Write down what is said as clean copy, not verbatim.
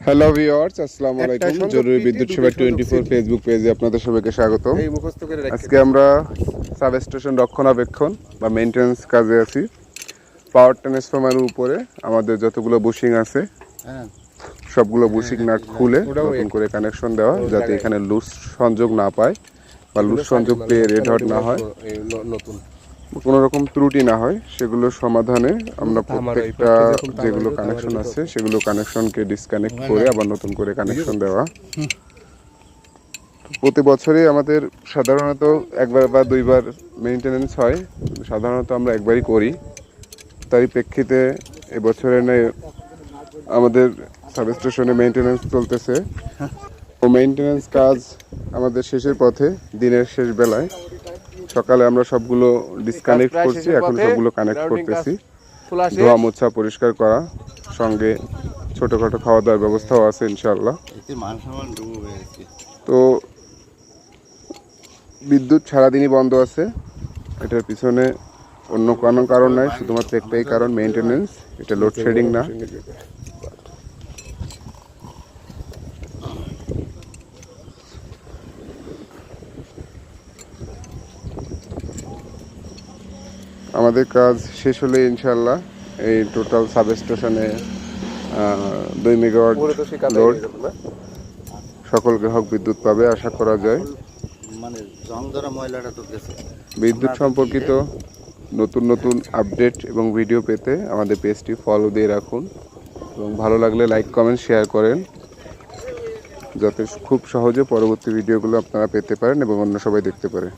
Hello viewers, আসসালামু আলাইকুম। জরুরি বিদ্যুৎ সেবা 24 ফেসবুক পেজে আপনাদের সবাইকে স্বাগত। আজকে আমরা সাব স্টেশন রক্ষণাবেক্ষণ বা মেইনটেনেন্স কাজে আছি। পাওয়ার ট্রান্সফরমারের উপরে আমাদের যতগুলো বুশিং আছে সবগুলো বুশিং নাট খুলে নতুন করে কানেকশন দেওয়া, যাতে এখানে লুজ সংযোগ না পায় বা লুজ সংযোগ পেয়ে রেড হট না হয়, কোনো রকম ত্রুটি না হয়, সেগুলো সমাধানে আমরা প্রত্যেকটা যেগুলো কানেকশন আছে সেগুলো কানেকশনকে ডিসকানেক্ট করে আবার নতুন করে কানেকশন দেওয়া। প্রতি বছরই আমাদের সাধারণত একবার বা দুইবার মেইনটেনেন্স হয়, সাধারণত আমরা একবারই করি। তারই প্রেক্ষিতে এবছরে নেই আমাদের সাবস্টেশনে মেইনটেনেন্স চলতেছে। ও মেইনটেনেন্স কাজ আমাদের শেষের পথে, দিনের শেষ বেলায়। সকালে আমরা সবগুলো ডিসকানেক্ট করছি, এখন সবগুলো কানেক্ট করতেছি। ধোয়া মোছা পরিষ্কার করা, সঙ্গে ছোটোখাটো খাওয়া দাওয়ার ব্যবস্থাও আছে ইনশাআল্লাহ। তো বিদ্যুৎ সারাদিনই বন্ধ আছে, এটার পিছনে অন্য কোনো কারণ নাই, শুধুমাত্র একটাই কারণ, মেইনটেনেন্স। এটা লোডশেডিং না। আমাদের কাজ শেষ হলে ইনশাআল্লাহ এই টোটাল সাবস্টেশনে 2 মেগাওয়াট লোড সকল গ্রাহক বিদ্যুৎ পাবে আশা করা যায়। বিদ্যুৎ সম্পর্কিত নতুন নতুন আপডেট এবং ভিডিও পেতে আমাদের পেজটি ফলো দিয়ে রাখুন এবং ভালো লাগলে লাইক কমেন্ট শেয়ার করেন, যাতে খুব সহজে পরবর্তী ভিডিওগুলো আপনারা পেতে পারেন এবং অন্য সবাই দেখতে পারে।